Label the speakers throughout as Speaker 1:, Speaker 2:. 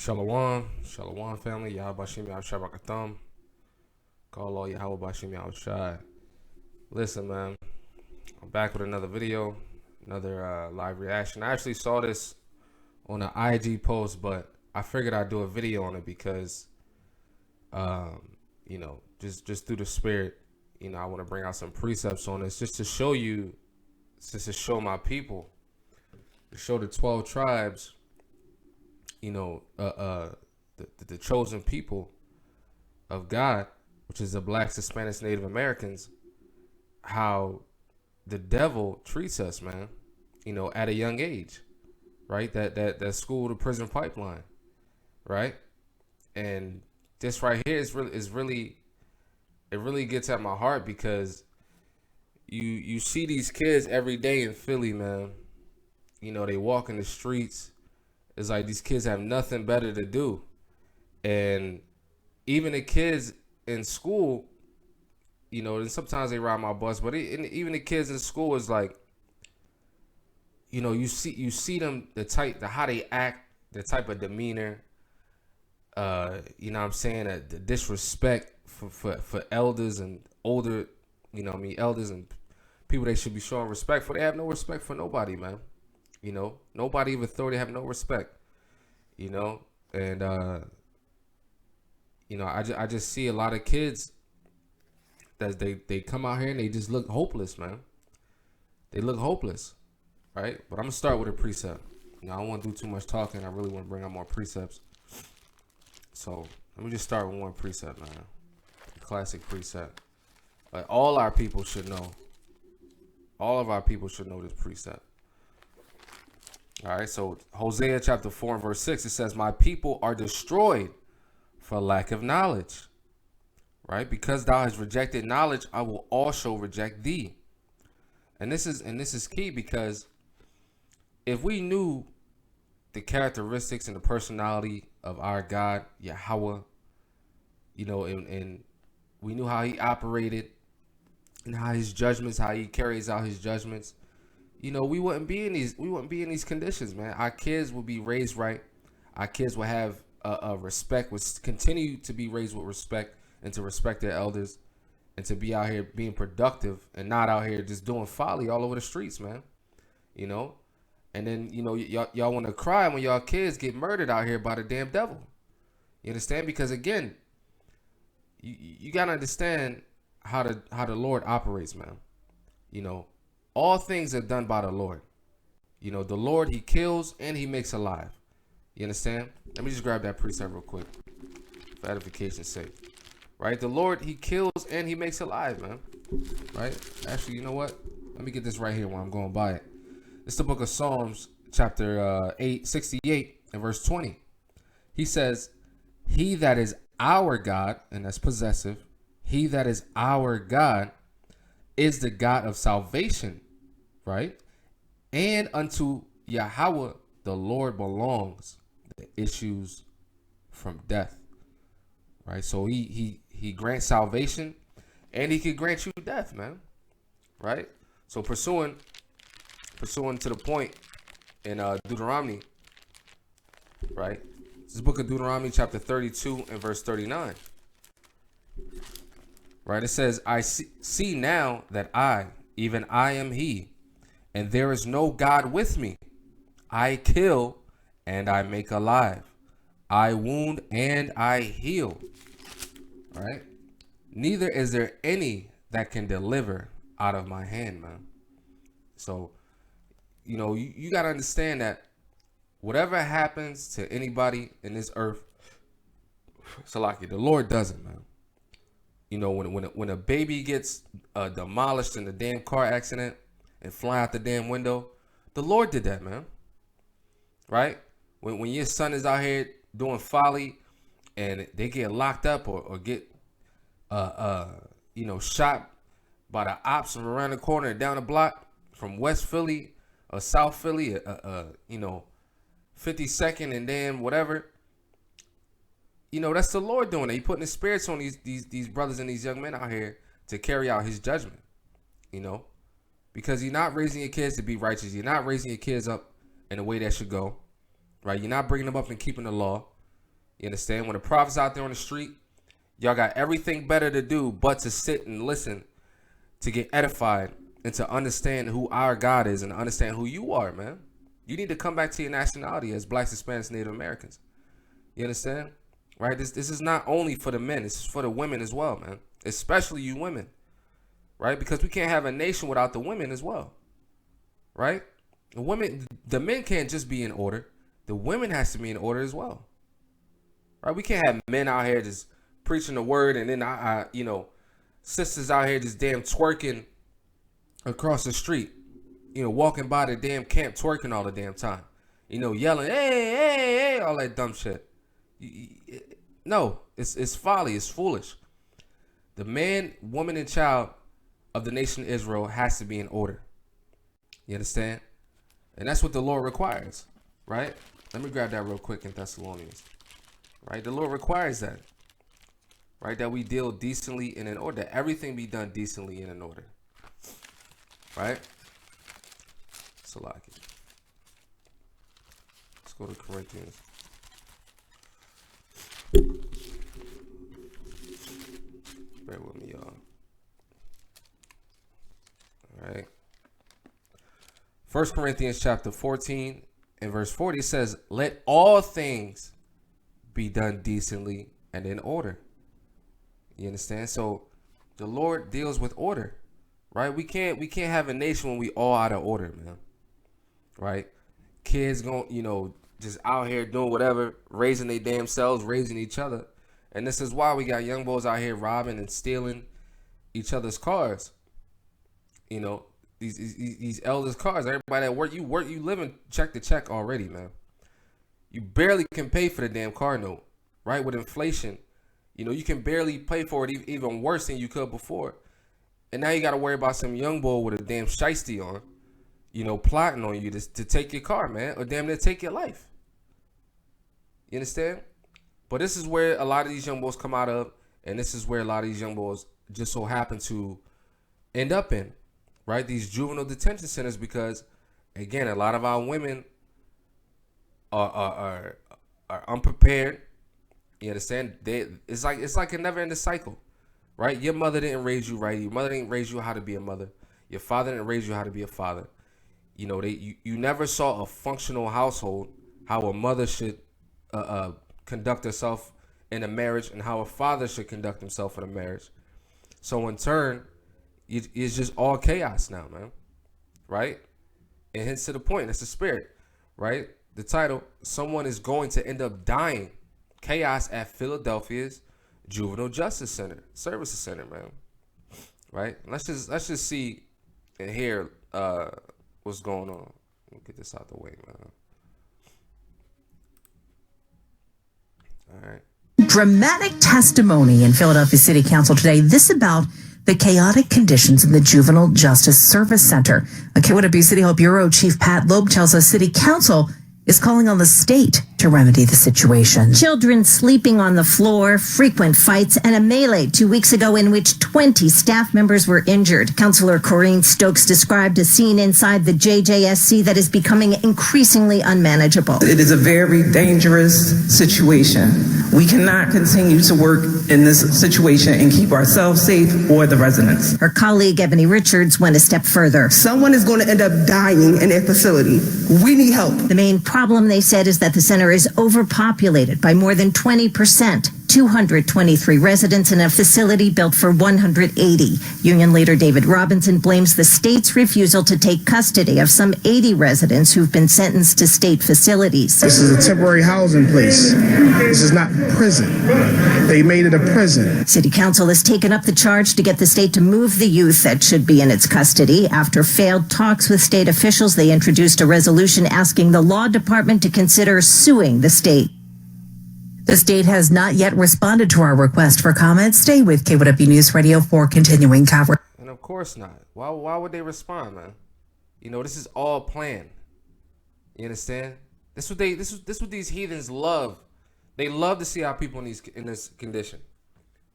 Speaker 1: Shalom, Shalom family, Yahweh Bashim Yahweh Call all Yahweh Bashim Yahweh. Listen, man, I'm back with another video, another live reaction. I actually saw this on an IG post, but I figured I'd do a video on it because, just through the spirit, I want to bring out some precepts on this just to show you, just to show my people, to show the 12 tribes, the chosen people of God, which is the blacks, Hispanics, Native Americans, how the devil treats us, man, at a young age, right? That school to prison pipeline, right? And this right here is really it really gets at my heart because you see these kids every day in Philly, man. They walk in the streets. It's like these kids have nothing better to do. And even the kids in school, and sometimes they ride my bus, but even the kids in school is like, you see them, how they act, the type of demeanor, what I'm saying, the disrespect for elders and older, elders and people they should be showing respect for. They have no respect for nobody, man. Nobody of authority have no respect, and I just see a lot of kids that they come out here and they just look hopeless, man. They look hopeless, right? But I'm gonna start with a precept. I don't want to do too much talking. I really want to bring out more precepts. So let me just start with one precept, man. A classic precept. Like all our people should know. All of our people should know this precept. All right, so Hosea chapter 4 and verse 6, it says, "My people are destroyed for lack of knowledge." Right? Because thou hast rejected knowledge, I will also reject thee. And this is key because if we knew the characteristics and the personality of our God, Yahweh, and we knew how he operated and how his judgments, how he carries out his judgments, we wouldn't be in these conditions, man. Our kids will be raised right. Our kids will have respect, would continue to be raised with respect and to respect their elders and to be out here being productive and not out here just doing folly all over the streets, man. And then, y'all want to cry when y'all kids get murdered out here by the damn devil. You understand? Because again, you got to understand how the Lord operates, man. All things are done by the Lord. The Lord, he kills and he makes alive. You understand? Let me just grab that precept real quick for edification's sake. Right? The Lord, he kills and he makes alive, man. Right? Actually, you know what? Let me get this right here while I'm going by it. It's the book of Psalms, chapter 68 and verse 20. He says, "He that is our God," and that's possessive, "he that is our God is the God of salvation," right? "And unto Yahweh the Lord belongs the issues from death." Right? So he grants salvation and he can grant you death, man. Right? So pursuing to the point in Deuteronomy, right? This is the book of Deuteronomy chapter 32 and verse 39. Right? It says, "I see now that I, even I am he, and there is no God with me. I kill and I make alive. I wound and I heal." Right? "Neither is there any that can deliver out of my hand," man. So, you got to understand that whatever happens to anybody in this earth, Salaki, the Lord does it, man. When a baby gets demolished in a damn car accident and fly out the damn window, the Lord did that, man. Right? When your son is out here doing folly and they get locked up or get shot by the ops from around the corner and down the block from West Philly or South Philly, 52nd and then whatever. That's the Lord doing it. He putting his spirits on these brothers and these young men out here to carry out his judgment. Because you're not raising your kids to be righteous. You're not raising your kids up in a way that should go. Right? You're not bringing them up and keeping the law. You understand? When the prophets out there on the street, y'all got everything better to do but to sit and listen, to get edified, and to understand who our God is and understand who you are, man. You need to come back to your nationality as Blacks, Hispanics, Native Americans. You understand? Right? This is not only for the men. This is for the women as well, man. Especially you women. Right? Because we can't have a nation without the women as well. Right? The men can't just be in order. The women has to be in order as well. Right? We can't have men out here just preaching the word and then sisters out here just damn twerking across the street. Walking by the damn camp twerking all the damn time. Yelling, hey, hey, hey, all that dumb shit. No, it's folly, it's foolish. The man, woman, and child of the nation of Israel has to be in order. You understand? And that's what the Lord requires, right? Let me grab that real quick in Thessalonians. Right? The Lord requires that. Right? That we deal decently and in order. That everything be done decently and in order. Right? Salaki. Let's go to Corinthians. Bear with me, y'all. All right. 1 Corinthians chapter 14 and verse 40 says, let all things be done decently and in order. You understand? So the Lord deals with order, right? We can't have a nation when we all out of order, man. Right? Kids going, just out here doing whatever, raising their damn selves, raising each other. And this is why we got young boys out here robbing and stealing each other's cars. These elders' cars. Everybody that work, you live and check the check already, man. You barely can pay for the damn car note, right? With inflation, you can barely pay for it even worse than you could before. And now you got to worry about some young boy with a damn shiesty on, plotting on you to take your car, man, or damn near take your life. You understand? But this is where a lot of these young boys come out of, and this is where a lot of these young boys just so happen to end up in, right? These juvenile detention centers, because, again, a lot of our women are unprepared. You understand? It's like a never-ending cycle, right? Your mother didn't raise you right. Your mother didn't raise you how to be a mother. Your father didn't raise you how to be a father. You never saw a functional household, how a mother should conduct herself in a marriage and how a father should conduct himself in a marriage. So in turn, it's just all chaos now, man. Right? And hence to the point, that's the spirit, right? The title, someone is going to end up dying. Chaos at Philadelphia's Juvenile Justice Center, Services Center, man. Right? Let's just see and hear what's going on. Let me get this out the way, man. All right.
Speaker 2: Dramatic testimony in Philadelphia City Council today. This about the chaotic conditions in the Juvenile Justice Service Center. KWB City Hall Bureau Chief Pat Loeb tells us City Council is calling on the state to remedy the situation.
Speaker 3: Children sleeping on the floor, frequent fights, and a melee 2 weeks ago in which 20 staff members were injured. Councilor Corrine Stokes described a scene inside the JJSC that is becoming increasingly unmanageable.
Speaker 4: It is a very dangerous situation. We cannot continue to work in this situation and keep ourselves safe or the residents.
Speaker 3: Her colleague, Ebony Richards, went a step further.
Speaker 5: Someone is going to end up dying in their facility. We need help.
Speaker 3: The main problem, they said, is that the center is overpopulated by more than 20%. 223 residents in a facility built for 180. Union leader David Robinson blames the state's refusal to take custody of some 80 residents who've been sentenced to state facilities.
Speaker 6: This is a temporary housing place. This is not prison. They made it a prison.
Speaker 3: City Council has taken up the charge to get the state to move the youth that should be in its custody. After failed talks with state officials, they introduced a resolution asking the law department to consider suing the state.
Speaker 2: The state has not yet responded to our request for comment. Stay with KWB News Radio for continuing coverage.
Speaker 1: And of course not. Why would they respond, man? This is all planned. You understand? This what these heathens love. They love to see our people in this condition,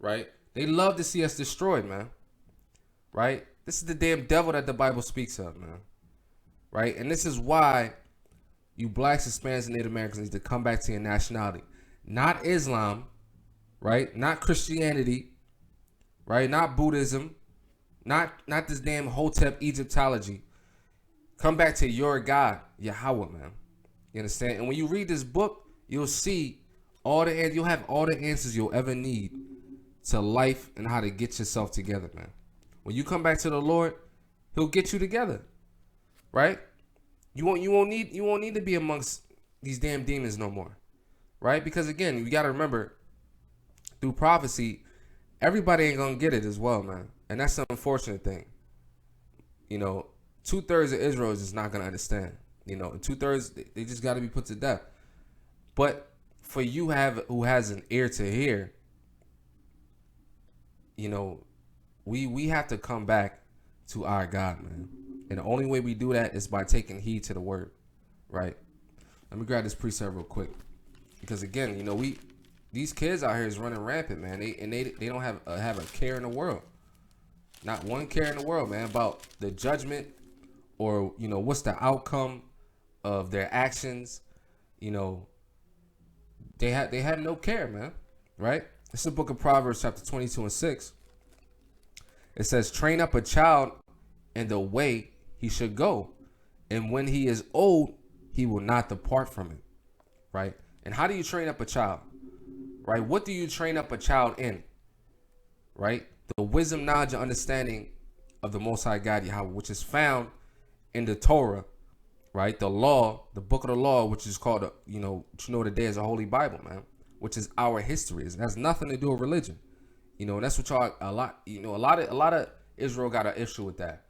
Speaker 1: right? They love to see us destroyed, man. Right? This is the damn devil that the Bible speaks of, man. Right? And this is why you blacks, Hispanics, and Native Americans need to come back to your nationality. not Islam, right? Not Christianity, right? Not Buddhism, not this damn Hotep Egyptology. Come back to your God, Yahweh, man. You understand? And when you read this book, you'll see you'll have all the answers you'll ever need to life and how to get yourself together, man. When you come back to the Lord, He'll get you together, right? You won't need to be amongst these damn demons no more, right? Because again, you got to remember, through prophecy, everybody ain't gonna get it as well, man, and that's the unfortunate thing. 2/3 of Israel is just not gonna understand. And 2/3 they just got to be put to death. But for you who has an ear to hear, we have to come back to our God, man. And the only way we do that is by taking heed to the word, right? Let me grab this precept real quick, because again, these kids out here is running rampant, man. They don't have a care in the world, not one care in the world, man, about the judgment or what's the outcome of their actions. They have no care, man, right? It's the book of Proverbs, chapter 22:6. It says, train up a child in the way he should go, and when he is old, he will not depart from it, right? And how do you train up a child, right? What do you train up a child in, right? The wisdom, knowledge, and understanding of the Most High God, Yahweh, which is found in the Torah, right? The law, the book of the law, which is called, today is a Holy Bible, man, which is our history. It has nothing to do with religion. And that's what a lot of Israel got an issue with that.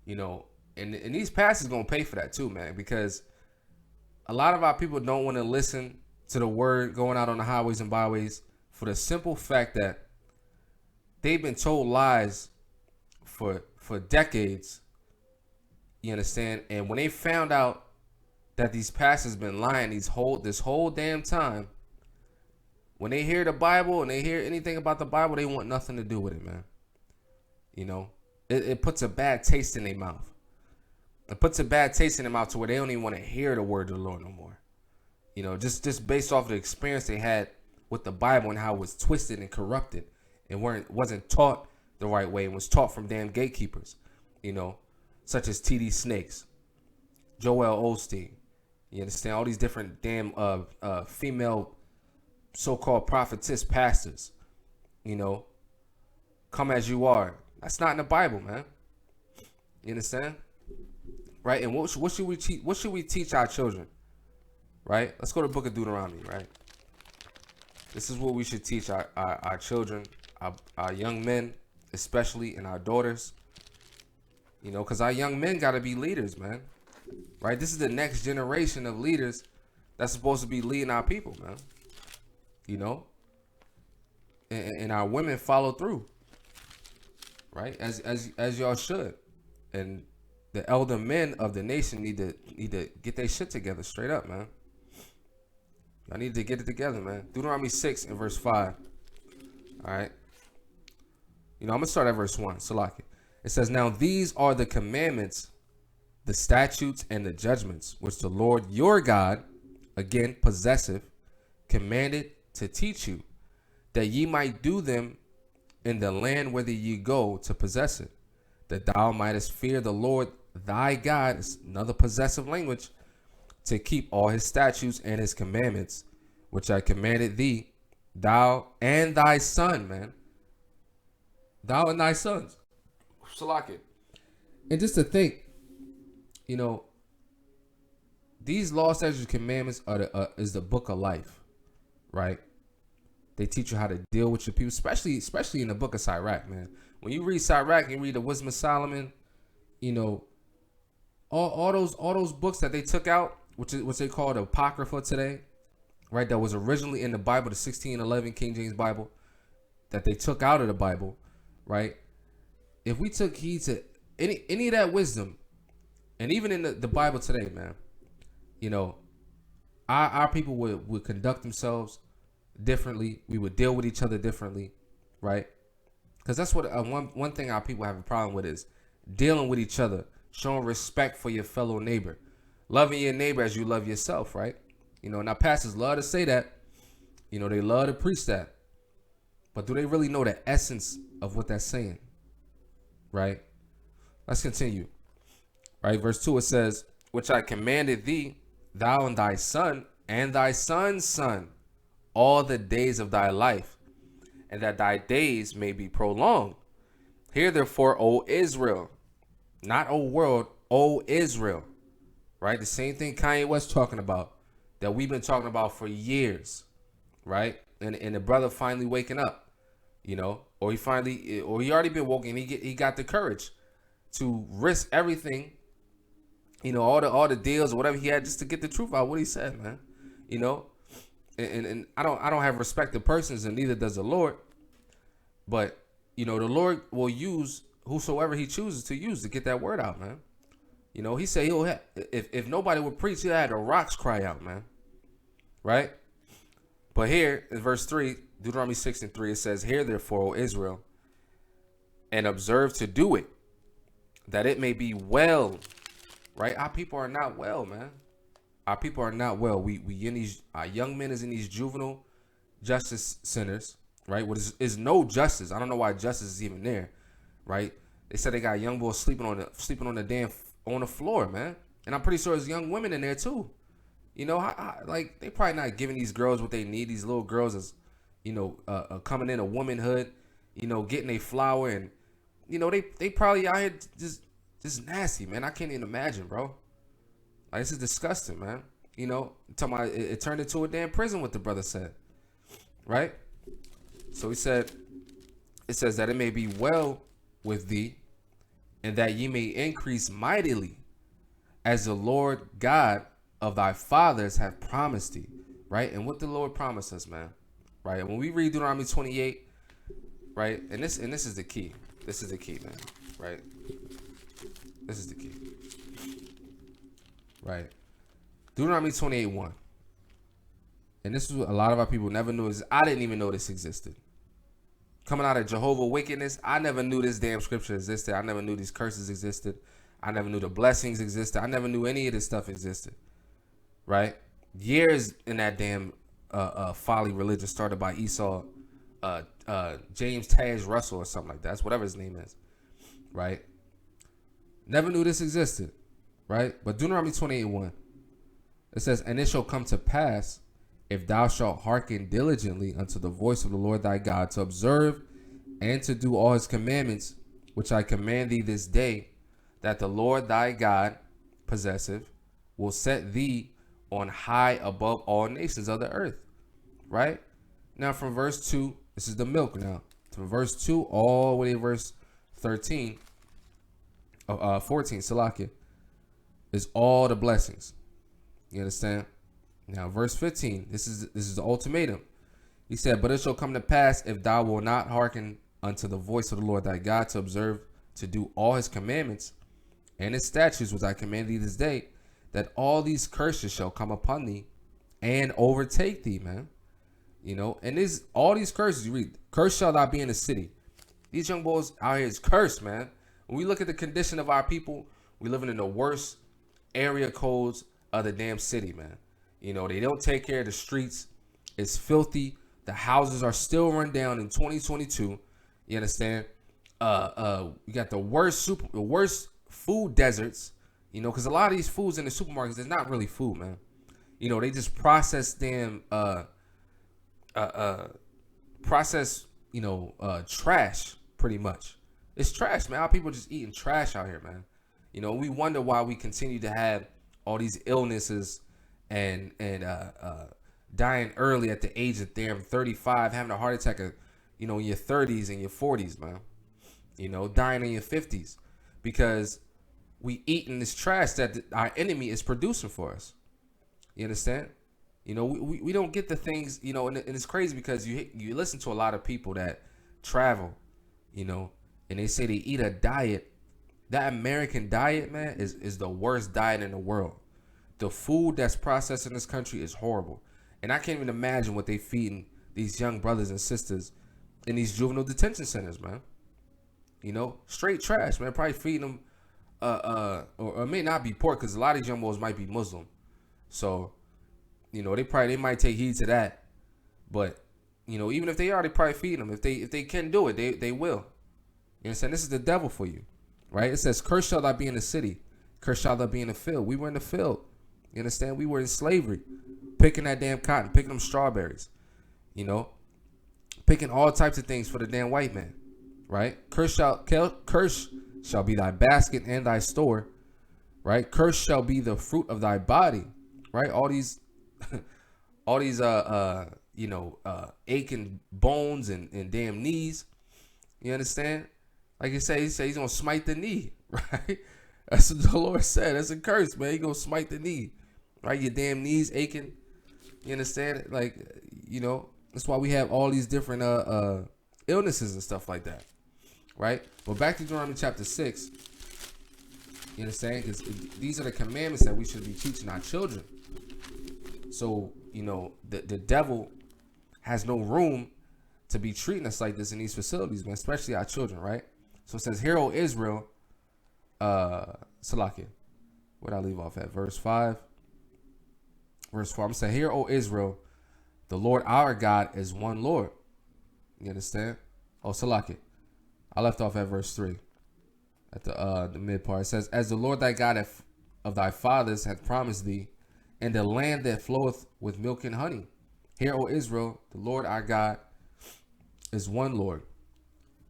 Speaker 1: And these pastors gonna pay for that too, man, because a lot of our people don't want to listen to the word going out on the highways and byways for the simple fact that they've been told lies for decades. You understand? And when they found out that these pastors been lying this whole damn time, when they hear the Bible and they hear anything about the Bible, they want nothing to do with it, man. It puts a bad taste in their mouth. It puts a bad taste in their mouth to where they don't even want to hear the word of the Lord no more. Just based off the experience they had with the Bible and how it was twisted and corrupted and wasn't taught the right way and was taught from damn gatekeepers, such as T.D. Snakes, Joel Osteen. You understand? All these different damn female so-called prophetess pastors, come as you are. That's not in the Bible, man. You understand? Right? And what should we teach? What should we teach our children? Right? Let's go to the book of Deuteronomy, right? This is what we should teach our children, our young men, especially, and our daughters. Because our young men got to be leaders, man. Right? This is the next generation of leaders that's supposed to be leading our people, man. And our women follow through, right? As y'all should. And the elder men of the nation need to get their shit together, straight up, man. I need to get it together, man. Deuteronomy 6 and verse 5. All right. I'm gonna start at verse 1. Salaki. It says, now these are the commandments, the statutes, and the judgments which the Lord your God, again possessive, commanded to teach you, that ye might do them in the land whither ye go to possess it, that thou mightest fear the Lord thy God, is another possessive language, to keep all his statutes and his commandments, which I commanded thee, thou and thy son, man. Thou and thy sons. Salaki. And just to think, these law, statutes, and commandments is the book of life, right? They teach you how to deal with your people, especially in the book of Sirach, man. When you read Sirach and read the Wisdom of Solomon, all those books that they took out, which they call the Apocrypha today, right? That was originally in the Bible, the 1611 King James Bible, that they took out of the Bible, right? If we took heed to any of that wisdom, and even in the Bible today, man, our people would conduct themselves differently. We would deal with each other differently, right? Because that's what one thing our people have a problem with is dealing with each other, showing respect for your fellow neighbor, loving your neighbor as you love yourself, right? And our pastors love to say that, You know, they love to preach that. But do they really know the essence of what that's saying? Right? Let's continue. Right? Verse 2, it says, which I commanded thee, thou and thy son, and thy son's son, all the days of thy life, and that thy days may be prolonged. Hear therefore, O Israel, not O world, O Israel. Right? The same thing Kanye West talking about, that we've been talking about for years. Right? And the brother finally waking up, you know, or he already been woken. He got the courage to risk everything, you know, all the deals or whatever he had just to get the truth out. What he said, man, you know, and I don't have respect to persons, and neither does the Lord. But you know, the Lord will use whosoever He chooses to use to get that word out, man. You know, He said He'll have, if nobody would preach, He'll have the rocks cry out, man. Right? But here in verse 3, Deuteronomy 6:3, it says, hear therefore, O Israel, and observe to do it, that it may be well. Right? Our people are not well, man. Our people are not well. We in these, our young men is in these juvenile justice centers, right? What is no justice. I don't know why justice is even there, right? They said they got young boys sleeping on the floor, man. And I'm pretty sure there's young women in there too. You know, like they probably not giving these girls what they need. These little girls is, you know, coming in a womanhood, you know, getting a flower, and you know they probably out here just nasty, man. I can't even imagine, bro. Like, this is disgusting, man. You know, talking about it turned into a damn prison, what the brother said, right? So he said, it says that it may be well with thee, and that ye may increase mightily, as the Lord God of thy fathers hath promised thee, right? And what the Lord promised us, man, right? And when we read Deuteronomy 28, right? And this is the key. This is the key, man, right? This is the key. Right. Deuteronomy 28:1. And this is what a lot of our people never knew. I didn't even know this existed. Coming out of Jehovah wickedness, I never knew this damn scripture existed. I never knew these curses existed. I never knew the blessings existed. I never knew any of this stuff existed. Right? Years in that damn folly religion started by Esau, James Taj Russell or something like that. That's whatever his name is. Right? Never knew this existed. Right? But Deuteronomy 28:1, it says, and it shall come to pass, if thou shalt hearken diligently unto the voice of the Lord thy God, to observe and to do all his commandments, which I command thee this day, that the Lord thy God possesseth, will set thee on high above all nations of the earth. Right? Now from verse 2, this is the milk now. From verse 2 all the way to verse 14, Salakia, is all the blessings. You understand? Now, verse 15, this is the ultimatum. He said, but it shall come to pass, if thou wilt not hearken unto the voice of the Lord thy God, to observe to do all his commandments and his statutes, which I command thee this day, that all these curses shall come upon thee and overtake thee, man. You know, and all these curses, you read, cursed shall thou be in the city. These young boys out here is cursed, man. When we look at the condition of our people, we living in the worst area codes of the damn city, man. You know, they don't take care of the streets. It's filthy. The houses are still run down in 2022. You understand? We got the worst food deserts. You know, because a lot of these foods in the supermarkets is not really food, man. You know, they just process damn trash pretty much. It's trash, man. Our people just eating trash out here, man. You know, we wonder why we continue to have all these illnesses and dying early at the age of 35, having a heart attack, in your 30s and your 40s, man. You know, dying in your 50s because we eating this trash that our enemy is producing for us. You understand? You know, we don't get the things, you know, and it's crazy because you listen to a lot of people that travel, you know, and they say they eat a diet. That American diet, man, is the worst diet in the world. The food that's processed in this country is horrible. And I can't even imagine what they feeding these young brothers and sisters in these juvenile detention centers, man. You know, straight trash, man. Probably feeding them, or it may not be pork because a lot of these young boys might be Muslim. So, you know, they might take heed to that. But, you know, even if they are, they probably feed them. If they can do it, they will. You understand? This is the devil for you, right? It says, "Cursed shall thou be in the city, cursed shall thou be in the field." We were in the field. You understand? We were in slavery, picking that damn cotton, picking them strawberries, you know, picking all types of things for the damn white man, right? Cursed shall be thy basket and thy store, right? Cursed shall be the fruit of thy body, right? All these, aching bones and damn knees. You understand? Like he said he's gonna smite the knee, right? That's what the Lord said. That's a curse, man. He gonna smite the knee, right? Your damn knees aching. You understand? Like, you know, that's why we have all these different illnesses and stuff like that, right? But back to Deuteronomy chapter 6. You understand? Because these are the commandments that we should be teaching our children. So, you know, the devil has no room to be treating us like this in these facilities, man, especially our children, right? So it says, "Hear, O Israel," Salakia. Where'd I leave off at? Verse 5. Verse 4. I'm saying, "Hear, O Israel, the Lord our God is one Lord." You understand? Oh, Salakia. I left off at verse 3. At the mid part. It says, "As the Lord thy God of thy fathers hath promised thee, in the land that floweth with milk and honey. Hear, O Israel, the Lord our God is one Lord.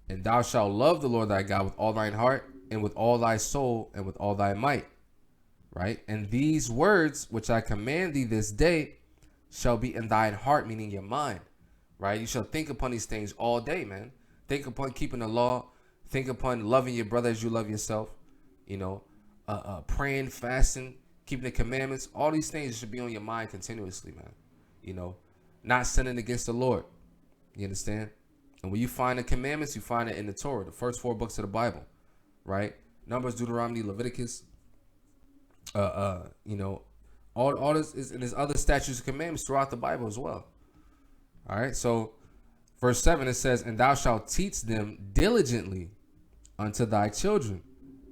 Speaker 1: And thou shalt love the Lord thy God with all thine heart, and with all thy soul, and with all thy might." Right? "And these words which I command thee this day shall be in thine heart," meaning your mind. Right? You shall think upon these things all day, man. Think upon keeping the law. Think upon loving your brother as you love yourself. You know, praying, fasting, keeping the commandments. All these things should be on your mind continuously, man. You know, not sinning against the Lord. You understand? And when you find the commandments, you find it in the Torah, the first 4 books of the Bible, right? Numbers, Deuteronomy, Leviticus. You know, all this is, and there's other statutes and commandments throughout the Bible as well. All right, so verse 7, it says, "And thou shalt teach them diligently unto thy children."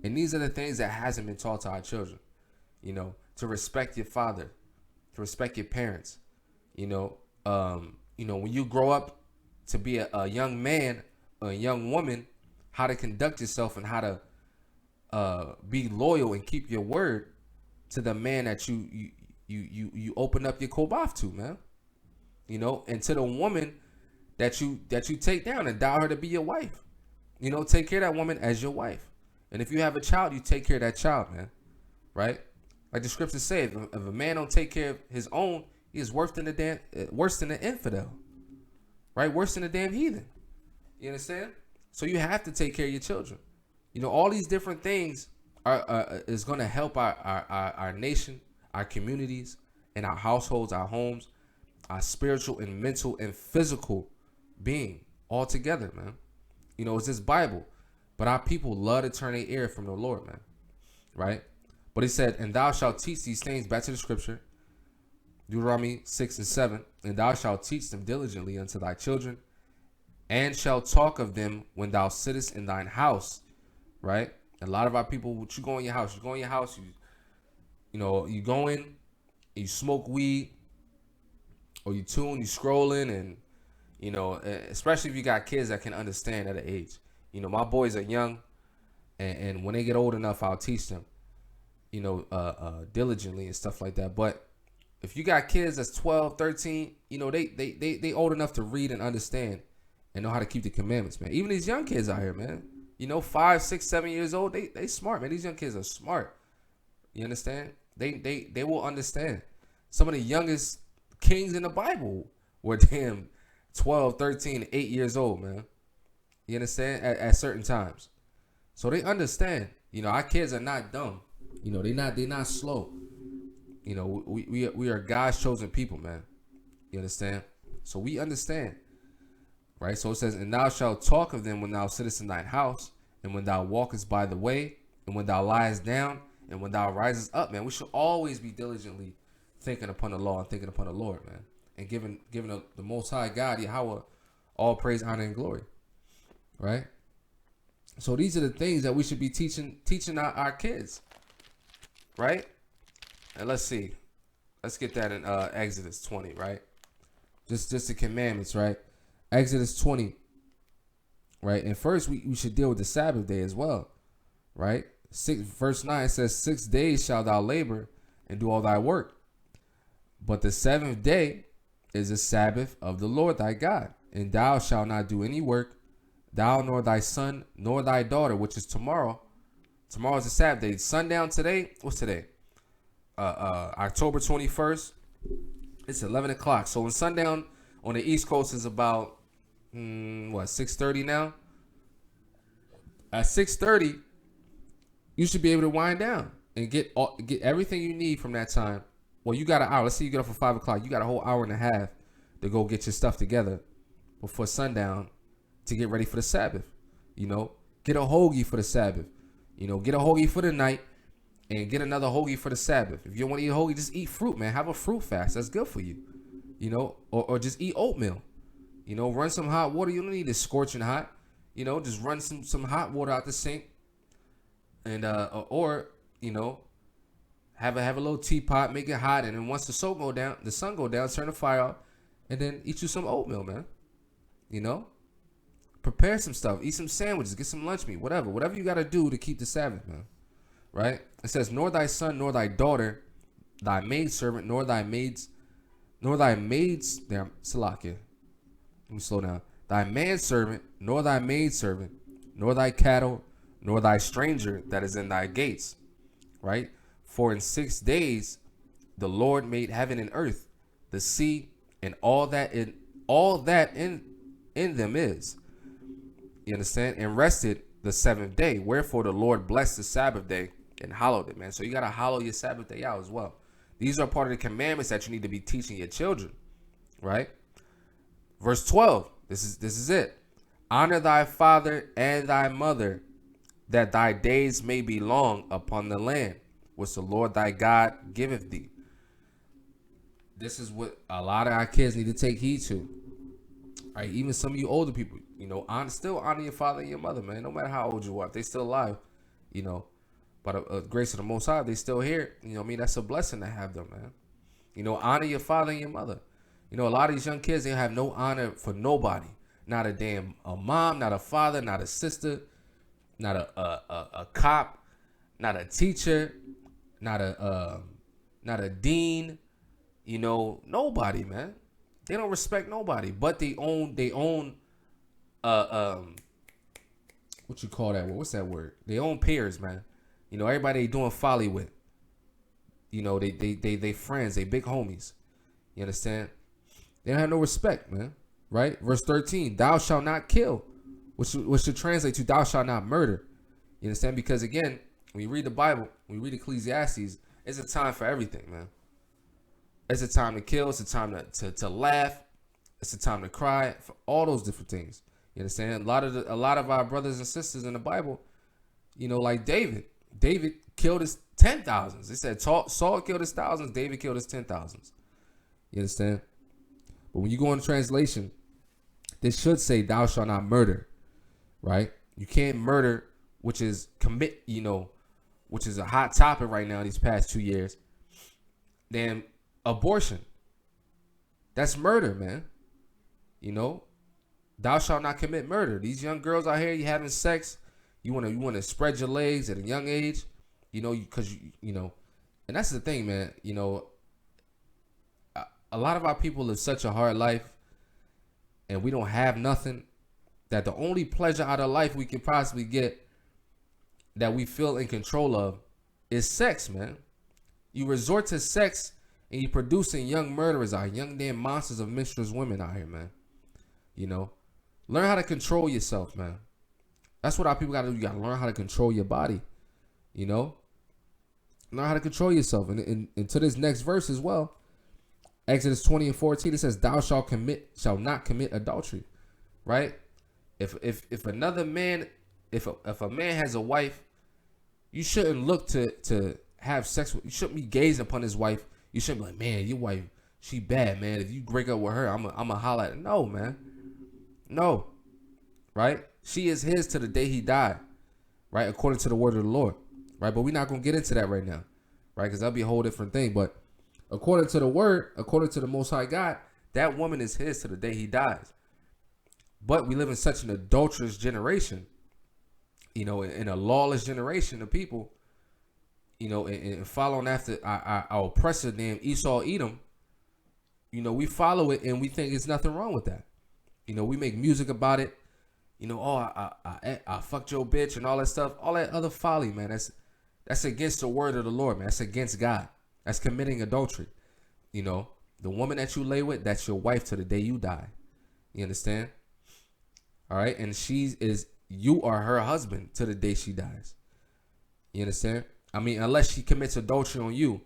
Speaker 1: And these are the things that hasn't been taught to our children. You know, to respect your father, to respect your parents. You know, when you grow up to be a young man or a young woman, how to conduct yourself and how to be loyal and keep your word to the man that you open up your kobaf to, man. You know, and to the woman that you take down and allow her to be your wife. You know, take care of that woman as your wife. And if you have a child, you take care of that child, man. Right? Like the scriptures say, if a man don't take care of his own, he is worse than the infidel. Right? Worse than the damn heathen. You understand? So you have to take care of your children. You know, all these different things is going to help our nation, our communities, and our households, our homes, our spiritual and mental and physical being all together, man. You know, it's this Bible, but our people love to turn their ear from the Lord, man. Right? But he said, "And thou shalt teach these things," back to the scripture, Deuteronomy 6 and 7, "And thou shalt teach them diligently unto thy children, and shalt talk of them when thou sittest in thine house." Right? A lot of our people, you go in your house, you go in, you smoke weed, or you tune, you scrolling, and, you know, especially if you got kids that can understand at an age. You know, my boys are young, and when they get old enough, I'll teach them, you know, diligently and stuff like that. But if you got kids that's 12, 13, you know, they old enough to read and understand and know how to keep the commandments, man. Even these young kids out here, man. You know, 5, 6, 7 years old, they smart, man. These young kids are smart. You understand? They will understand. Some of the youngest kings in the Bible were damn 12, 13, 8 years old, man. You understand? At certain times. So they understand. You know, our kids are not dumb. You know, they're not slow. You know, we are God's chosen people, man. You understand? So we understand. Right? So it says, "And thou shalt talk of them when thou sittest in thine house, and when thou walkest by the way, and when thou liest down, and when thou risest up," man. We should always be diligently thinking upon the law and thinking upon the Lord, man. And giving the Most High God, Yahweh, all praise, honor, and glory. Right? So these are the things that we should be teaching our kids. Right? And let's see. Let's get that in Exodus 20, right? Just the commandments, right? Exodus 20, right? And first we should deal with the Sabbath day as well, right? Verse 9 says, 6 days shalt thou labor and do all thy work. But the seventh day is the Sabbath of the Lord thy God. And thou shalt not do any work, thou nor thy son nor thy daughter, which is tomorrow. Tomorrow is the Sabbath day. Sundown today. What's today? October 21st. It's 11 o'clock. So when sundown on the East Coast is about 6:30 now. At 6:30, you should be able to wind down and get everything you need from that time. Well, you got an hour. Let's say you get up for 5 o'clock. You got a whole hour and a half to go get your stuff together before sundown to get ready for the Sabbath. You know, get a hoagie for the Sabbath. You know, get a hoagie for the night and get another hoagie for the Sabbath. If you don't want to eat a hoagie, just eat fruit, man. Have a fruit fast. That's good for you. You know, or just eat oatmeal. You know, run some hot water. You don't need it scorching hot. You know, just run some hot water out the sink. And or you know, have a little teapot, make it hot, and then once the sun go down, turn the fire off, and then eat you some oatmeal, man. You know, prepare some stuff, eat some sandwiches, get some lunch meat, whatever you got to do to keep the Sabbath, man. Right? It says, nor thy son, nor thy daughter, thy maidservant, nor thy maids, there, Salakia. Let me slow down. Thy manservant, nor thy maidservant, nor thy cattle, nor thy stranger that is in thy gates. Right? For in 6 days the Lord made heaven and earth, the sea, and all that in them is. You understand? And rested the seventh day. Wherefore the Lord blessed the Sabbath day and hallowed it, man. So you got to hallow your Sabbath day out as well. These are part of the commandments that you need to be teaching your children, right? Verse 12, this is it. Honor thy father and thy mother, that thy days may be long upon the land, which the Lord thy God giveth thee. This is what a lot of our kids need to take heed to. Right? Even some of you older people, you know, still honor your father and your mother, man. No matter how old you are, if they still alive, you know. But grace of the Most High, they still here. You know what I mean? That's a blessing to have them, man. You know, honor your father and your mother. You know, a lot of these young kids, they have no honor for nobody. Not a mom, not a father, not a sister, not a cop, not a teacher, not a dean. You know, nobody, man. They don't respect nobody, but they own what you call that word? What's that word? They own peers, man. You know, everybody they doing folly with. You know, they friends, they big homies. You understand? They don't have no respect, man. Right? Verse 13, thou shalt not kill, which should translate to thou shalt not murder. You understand? Because again, when you read the Bible, when you read Ecclesiastes, it's a time for everything, man. It's a time to kill. It's a time to laugh. It's a time to cry. For all those different things. You understand? A lot of our brothers and sisters in the Bible, you know, like David. David killed his 10,000s. They said Saul killed his thousands. David killed his 10,000s. You understand? But when you go in translation, this should say thou shalt not murder. Right? You can't murder, which is commit, you know, which is a hot topic right now these past 2 years. Then abortion. That's murder, man. You know, thou shalt not commit murder. These young girls out here, you having sex, you want to spread your legs at a young age, you know, because you know, and that's the thing, man. You know, a lot of our people live such a hard life, and we don't have nothing, that the only pleasure out of life we can possibly get, that we feel in control of, is sex, man. You resort to sex, and you're producing young murderers out here, young damn monsters of minstrels women out here, man. You know, learn how to control yourself, man. That's what our people got to do. You got to learn how to control your body, you know. Learn how to control yourself. And to this next verse as well, Exodus 20 and 14, it says, thou shalt not commit adultery, right? If another man, if a man has a wife, you shouldn't look to have sex with, you shouldn't be gazing upon his wife. You shouldn't be like, man, your wife, she bad, man. If you break up with her, I'm a holler at her. No, man. No. Right? She is his to the day he died. Right? According to the word of the Lord. Right? But we're not going to get into that right now. Right? Because that'll be a whole different thing. But according to the word, according to the Most High God, That woman is his to the day he dies. But we live in such an adulterous generation, you know, in a lawless generation of people, you know, and following after our oppressor named Esau Edom. You know, we follow it and we think there's nothing wrong with that. You know, we make music about it. You know, oh, I fucked your bitch and all that stuff. All that other folly, man. That's against the word of the Lord, man. That's against God. That's committing adultery. You know, the woman that you lay with, that's your wife to the day you die. You understand? All right. And you are her husband to the day she dies. You understand? I mean, unless she commits adultery on you,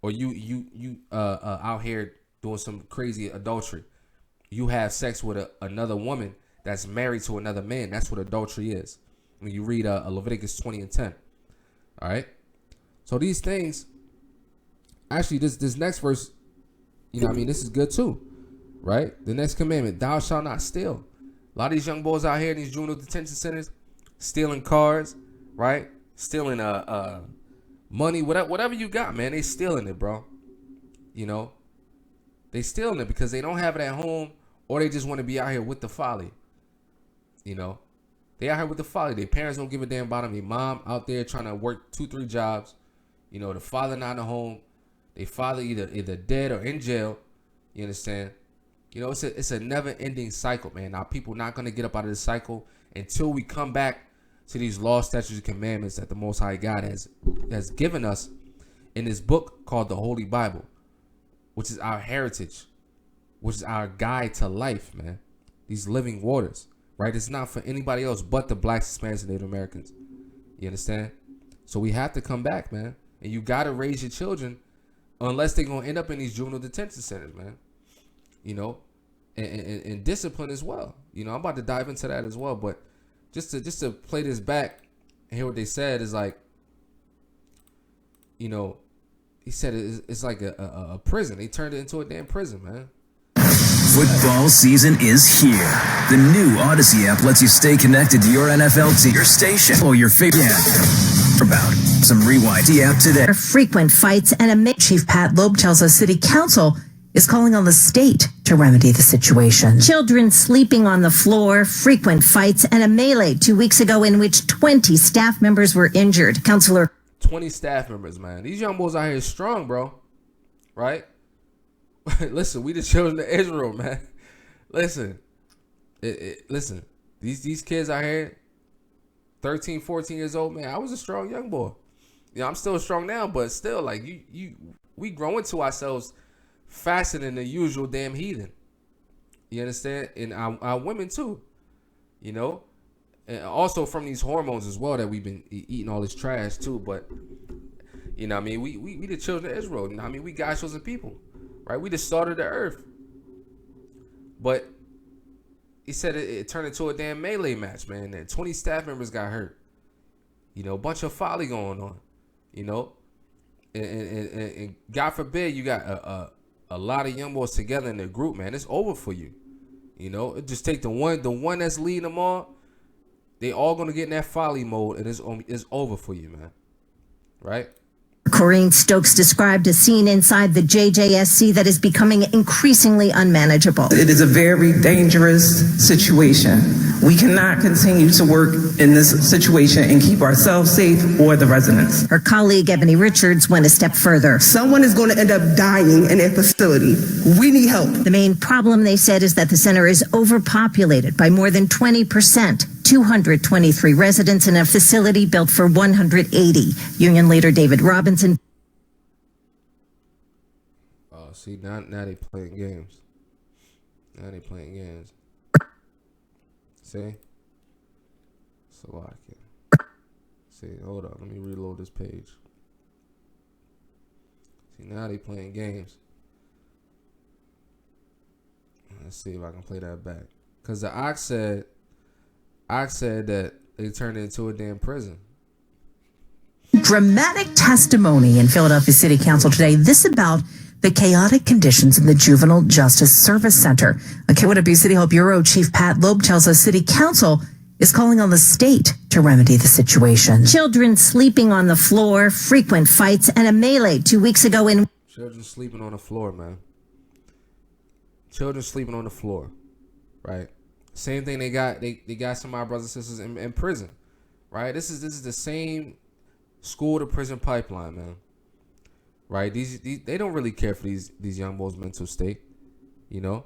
Speaker 1: or you out here doing some crazy adultery. You have sex with another woman that's married to another man. That's what adultery is. When you read Leviticus 20:10. All right. So these things, actually, this next verse, you know what I mean, this is good too. Right? The next commandment, thou shalt not steal. A lot of these young boys out here in these juvenile detention centers, stealing cars, right? Stealing money, whatever you got, man. They stealing it, bro. You know? They stealing it because they don't have it at home, or they just want to be out here with the folly. You know, they out here with the folly. Their parents don't give a damn about them. Their mom out there trying to work 2-3 jobs. You know, the father not at home. Their father either dead or in jail. You understand? You know, it's a never-ending cycle, man. Now, people not gonna get up out of this cycle until we come back to these laws, statutes, and commandments that the Most High God has given us in this book called the Holy Bible, which is our heritage, which is our guide to life, man. These living waters, right? It's not for anybody else but the blacks, Hispanics, and Native Americans. You understand? So we have to come back, man. And you got to raise your children unless they're going to end up in these juvenile detention centers, man. You know, and discipline as well. You know, I'm about to dive into that as well. But just to play this back and hear what they said is like, you know, he said it's like a prison. They turned it into a damn prison, man.
Speaker 7: Football season is here. The new Odyssey app lets you stay connected to your NFL team, your station, or your favorite app. About some rewind the app today.
Speaker 3: Frequent fights and a
Speaker 2: Chief Pat Loeb tells us City Council is calling on the state to remedy the situation.
Speaker 3: Children sleeping on the floor, frequent fights, and a melee 2 weeks ago in which 20 staff members were injured. Councilor
Speaker 1: 20 staff members, man. These young boys out here is strong, bro. Right? Listen, we the children of Israel, man. Listen. Listen. These kids out here, 13, 14 years old, man. I was a strong young boy. You know, I'm still strong now, but still, like, we grow into ourselves faster than the usual damn heathen. You understand? And our women too. You know? And also from these hormones as well that we've been eating all this trash too. But, you know what I mean? We the children of Israel. You know what I mean? We God's chosen people. Right? We the salt of the earth. But he said it turned into a damn melee match, man. And 20 staff members got hurt. You know, a bunch of folly going on. You know? And God forbid you got a lot of young boys together in the group, man. It's over for you. You know? It just take the one that's leading them all. They all gonna get in that folly mode, and it's over for you, man. Right?
Speaker 3: Corrine Stokes described a scene inside the JJSC that is becoming increasingly unmanageable.
Speaker 4: It is a very dangerous situation. We cannot continue to work in this situation and keep ourselves safe or the residents.
Speaker 3: Her colleague, Ebony Richards, went a step further.
Speaker 5: Someone is going to end up dying in their facility. We need help.
Speaker 3: The main problem, they said, is that the center is overpopulated by more than 20%. 223 residents in a facility built for 180. Union leader David Robinson.
Speaker 1: Oh, see, now they playing games. Now they playing games. See? So I can see. Hold on, let me reload this page. See, now they playing games. Let's see if I can play that back. Cause the Ox said that they turned it into a damn prison.
Speaker 2: Dramatic testimony in Philadelphia City Council today. This about the chaotic conditions in the Juvenile Justice Service Center. KWB City Hall Bureau Chief Pat Loeb tells us City Council is calling on the state to remedy the situation.
Speaker 3: Children sleeping on the floor, frequent fights, and a melee 2 weeks ago in...
Speaker 1: Children sleeping on the floor, man. Children sleeping on the floor, right? Same thing they got some of our brothers and sisters in prison, right? This is the same school to prison pipeline, man. Right? These they don't really care for these young boys' mental state, you know.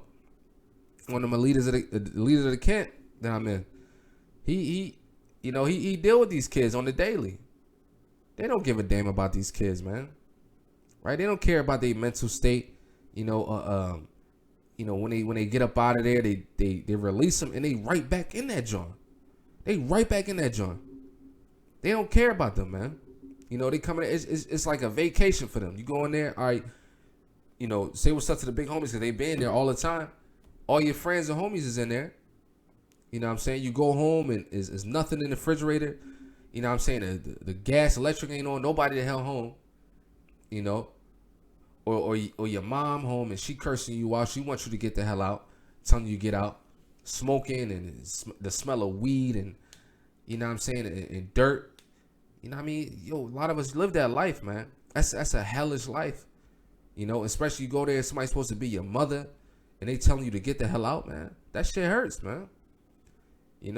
Speaker 1: One of the leaders of the camp that I'm in, he deal with these kids on the daily. They don't give a damn about these kids, man. Right? They don't care about their mental state. When they get up out of there, they release them and they right back in that joint. They don't care about them, man. They come in. It's like a vacation for them. You go in there, all right. Say what's up to the big homies because they been there all the time. All your friends and homies is in there. You know what I'm saying? You go home and is nothing in the refrigerator. You know what I'm saying? The gas, electric ain't on. Nobody the hell home. Or your mom home and she cursing you out. She wants you to get the hell out. Telling you to get out. Smoking and the smell of weed and, you know what I'm saying, and dirt. You know what I mean? A lot of us live that life, man. That's a hellish life. Especially you go there, somebody's supposed to be your mother and they telling you to get the hell out, man. That shit hurts, man. It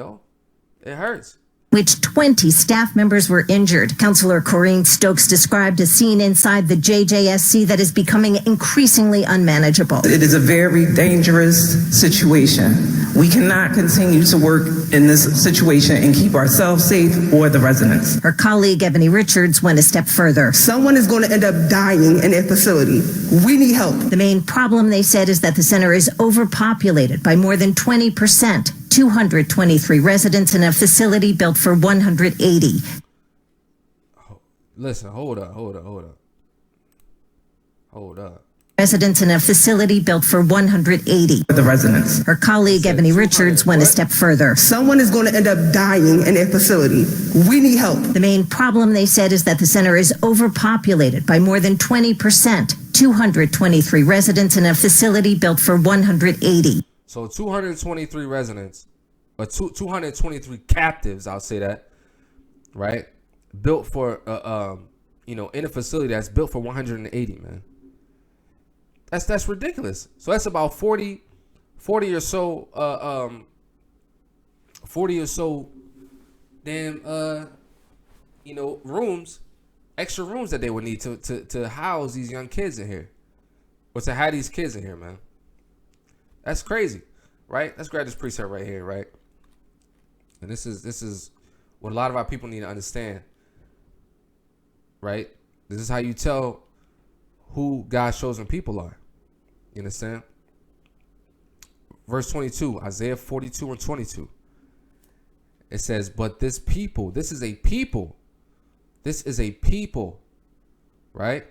Speaker 1: hurts.
Speaker 3: Which 20 staff members were injured. Councillor Corrine Stokes described a scene inside the JJSC that is becoming increasingly unmanageable.
Speaker 4: It is a very dangerous situation. We cannot continue to work in this situation and keep ourselves safe or the residents.
Speaker 3: Her colleague, Ebony Richards, went a step further.
Speaker 5: Someone is going to end up dying in that facility. We need help.
Speaker 3: The main problem, they said, is that the center is overpopulated by more than 20%. 223 residents in a facility built for 180.
Speaker 1: Listen, hold up.
Speaker 3: Residents in a facility built for 180.
Speaker 4: The residents.
Speaker 3: Her colleague, Ebony Richards, went a step further.
Speaker 5: Someone is going to end up dying in that facility. We need help.
Speaker 3: The main problem, they said, is that the center is overpopulated by more than 20%. 223 residents in a facility built for 180.
Speaker 1: So 223 residents, or 223 captives, I'll say that, right? Built for, in a facility that's built for 180, man. That's ridiculous. So that's about 40 or so, 40 or so damn, rooms, extra rooms that they would need to house these young kids in here, or to have these kids in here, man. That's crazy, right? Let's grab this precept right here, right? And this is what a lot of our people need to understand, right? This is how you tell who God's chosen people are. You understand? Verse 22, Isaiah 42 and 22. It says, but this is a people, right?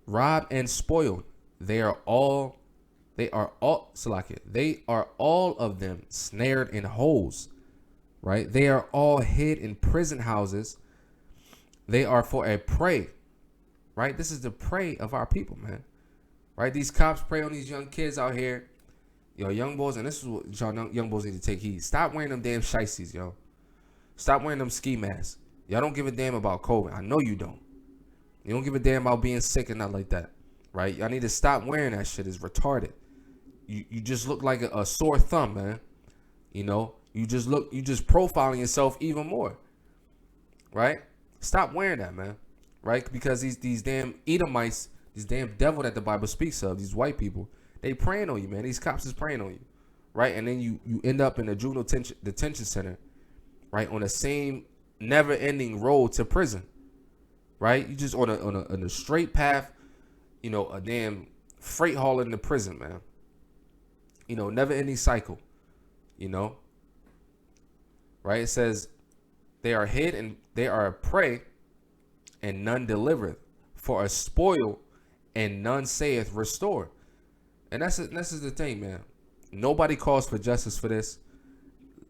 Speaker 1: Robbed and spoiled. They are all of them snared in holes, right? They are all hid in prison houses. They are for a prey, right? This is the prey of our people, man, right? These cops prey on these young kids out here, young boys, and this is what y'all young boys need to take heed. Stop wearing them damn shiesties, yo. Stop wearing them ski masks. Y'all don't give a damn about COVID. I know you don't. You don't give a damn about being sick and not like that, right? Y'all need to stop wearing that shit. It's retarded. You just look like a sore thumb, man. You just profiling yourself even more, right? Stop wearing that, man, right? Because these damn Edomites, this damn devil that the Bible speaks of, these white people, they preying on you, man. These cops is preying on you, right? And then you end up in a juvenile detention center, right? On the same never-ending road to prison, right? You just on a straight path, a damn freight hauler in the prison, man. Never-ending cycle, right? It says they are hid and they are a prey, and none delivereth, for a spoil, and none saith restore. And this is the thing, man. Nobody calls for justice for this.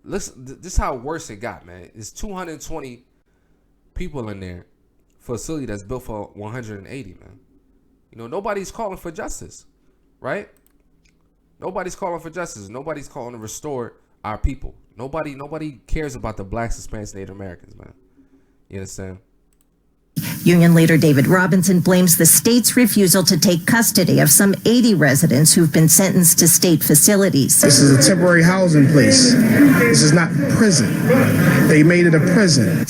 Speaker 1: Listen, this is how worse it got, man. It's 220 people in there for a facility that's built for 180, man. Nobody's calling for justice, right? Nobody's calling for justice. Nobody's calling to restore our people. Nobody cares about the blacks, Hispanics, Native Americans, man. You understand?
Speaker 3: Union leader David Robinson blames the state's refusal to take custody of some 80 residents who've been sentenced to state facilities.
Speaker 6: This is a temporary housing place. This is not prison. They made it a prison.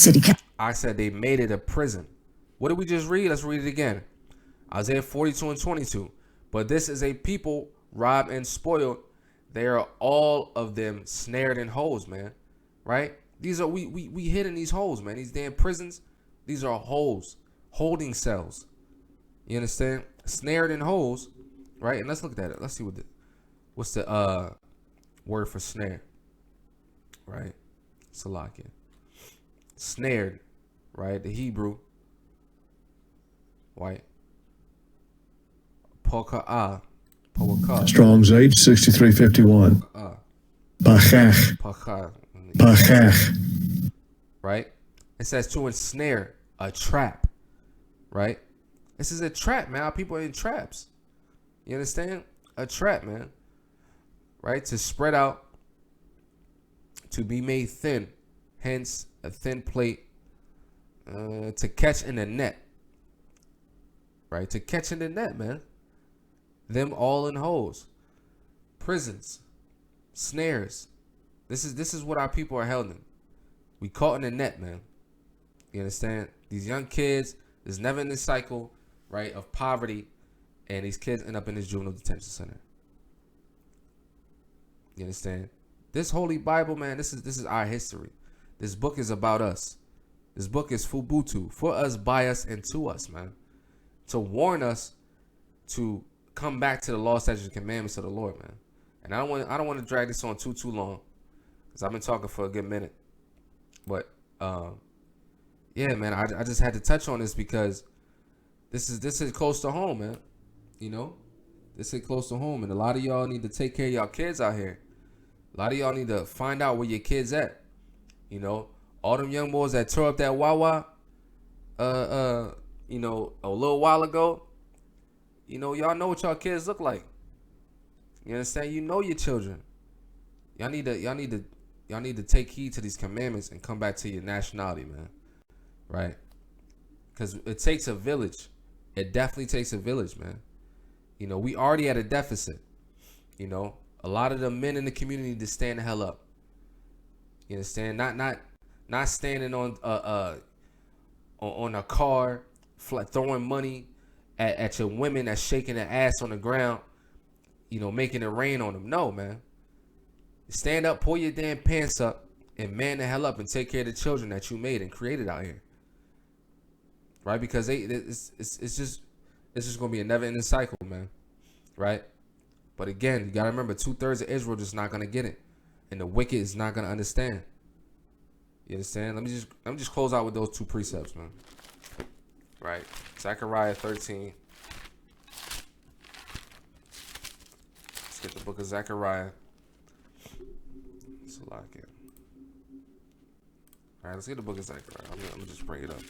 Speaker 1: I said they made it a prison. What did we just read? Let's read it again. Isaiah 42 and 22. But this is a people robbed and spoiled. They are all of them snared in holes, man. Right? These are we hid in these holes, man. These damn prisons. These are holes, holding cells. You understand? Snared in holes, right? And let's look at it. Let's see what's the word for snare, right? Salakia. Snared, right? The Hebrew, right? Poka'ah.
Speaker 8: Strong's H 6351. Pachach. Pachach.
Speaker 1: Right? It says to ensnare, a trap. Right? This is a trap, man. Our people are in traps. You understand? A trap, man. Right? To spread out, to be made thin. Hence, a thin plate. To catch in the net. Right? To catch in the net, man. Them all in holes. Prisons. Snares. This is what our people are held in. We caught in the net, man. You understand? These young kids is never in this cycle, right, of poverty, and these kids end up in this juvenile detention center. You understand? This Holy Bible, man, this is our history. This book is about us. This book is Fubutu, for us, by us, and to us, man. To warn us to come back to the law, statutes, and commandments of the Lord, man. And I don't want to drag this on too long, because I've been talking for a good minute. But yeah, man, I just had to touch on this because this is close to home, man. You know, this is close to home, and a lot of y'all need to take care of y'all kids out here. A lot of y'all need to find out where your kids at. You know, all them young boys that tore up that Wawa, you know, a little while ago. You know, y'all know what y'all kids look like. You understand? You know your children. Y'all need to take heed to these commandments and come back to your nationality, man. Right? Because it takes a village. It definitely takes a village, man. You know, we already at a deficit. You know, a lot of the men in the community need to stand the hell up. You understand? Not standing on a car, throwing money at your women that's shaking their ass on the ground. You know, making it rain on them. No, man. Stand up, pull your damn pants up, and man the hell up and take care of the children that you made and created out here. Right? Because it's just gonna be a never-ending cycle, man. Right? But again, you gotta remember, 2/3 of Israel just not gonna get it, and the wicked is not gonna understand. You understand? Let me just close out with those two precepts, man. Right? Zechariah 13. Let's get the book of Zechariah. It's a lot again. All right, let's get the book of Zechariah. I'm gonna just bring it up.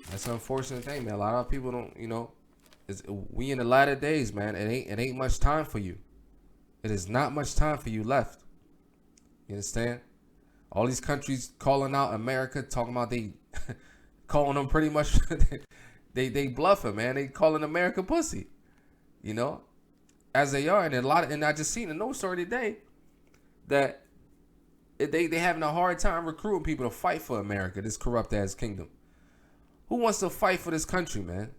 Speaker 1: That's an unfortunate thing, man. A lot of people don't, you know, we in the latter days, man. It ain't much time for you. It is not much time for you left. You understand? All these countries calling out America, talking about they calling them pretty much they bluffing, man. They calling America pussy. You know? As they are, and I just seen a news story today that they having a hard time recruiting people to fight for America, this corrupt ass kingdom. Who wants to fight for this country, man?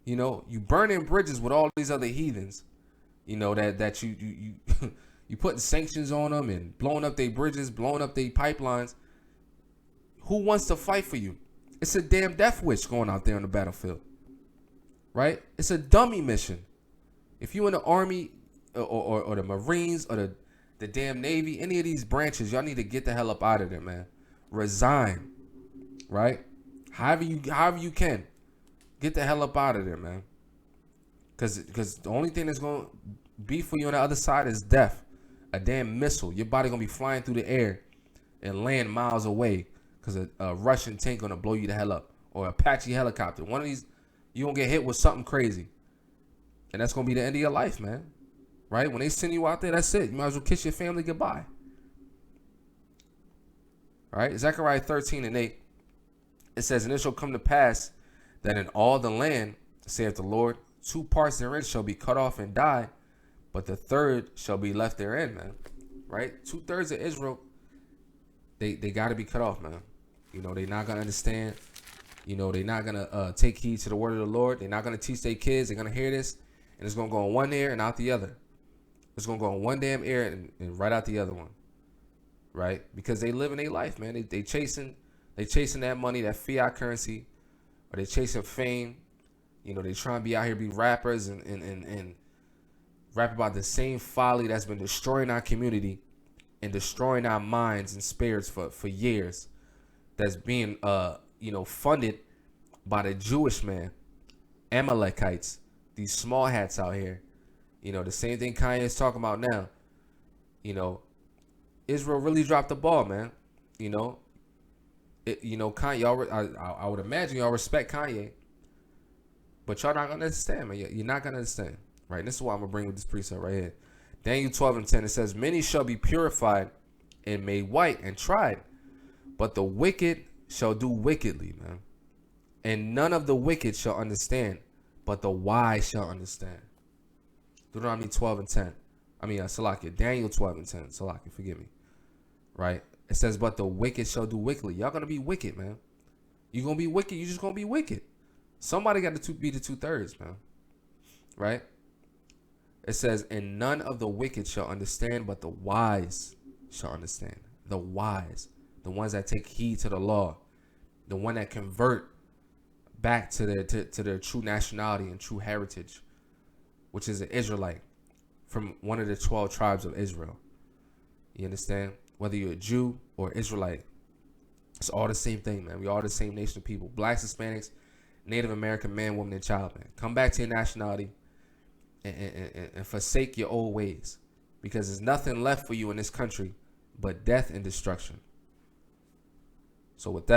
Speaker 1: You know, you burning bridges with all these other heathens. You know that you you putting sanctions on them and blowing up their bridges, blowing up their pipelines. Who wants to fight for you? It's a damn death wish going out there on the battlefield, right? It's a dummy mission. If you in the Army or the Marines or the damn Navy, any of these branches, y'all need to get the hell up out of there, man. Resign, right? However you can, get the hell up out of there, man. Because the only thing that's going to be for you on the other side is death. A damn missile. Your body going to be flying through the air and land miles away because a Russian tank going to blow you the hell up. Or an Apache helicopter. One of these, you going to get hit with something crazy. And that's going to be the end of your life, man. Right? When they send you out there, that's it. You might as well kiss your family goodbye. Right? Zechariah 13:8. It says, and it shall come to pass that in all the land, saith the Lord, 2 parts therein shall be cut off and die, but the third shall be left therein, man. Right? 2/3 of Israel, they got to be cut off, man. You know, they're not going to understand. You know, they're not going to take heed to the word of the Lord. They're not going to teach their kids. They're going to hear this, and it's going to go in one ear and out the other. It's going to go in one damn ear and right out the other one. Right? Because they live in their life, man. They chasing that money, that fiat currency, or they chasing fame. You know, they trying to be out here, be rappers and rap about the same folly that's been destroying our community and destroying our minds and spirits for years. That's being funded by the Jewish man, Amalekites, these small hats out here. You know, the same thing Kanye is talking about now. You know, Israel really dropped the ball, man. You know, Kanye. I would imagine y'all respect Kanye, but y'all not gonna understand, man. You're not gonna understand, right? And this is what I'm gonna bring with this precept right here. Daniel 12:10. It says, "Many shall be purified and made white and tried, but the wicked shall do wickedly, man. And none of the wicked shall understand, but the wise shall understand." Deuteronomy 12:10. Salakia. Daniel 12:10. Salakia, forgive me. Right? It says, but the wicked shall do wickedly. Y'all gonna be wicked, man. You gonna be wicked. You just gonna be wicked. Somebody got to be the 2/3, man. Right? It says, and none of the wicked shall understand, but the wise shall understand. The wise. The ones that take heed to the law. The one that convert back to their true nationality and true heritage, which is an Israelite from one of the 12 tribes of Israel. You understand? Whether you're a Jew or Israelite, it's all the same thing, man. We all the same nation of people. Blacks, Hispanics, Native American, man, woman, and child, man. Come back to your nationality and forsake your old ways, because there's nothing left for you in this country but death and destruction. So with that,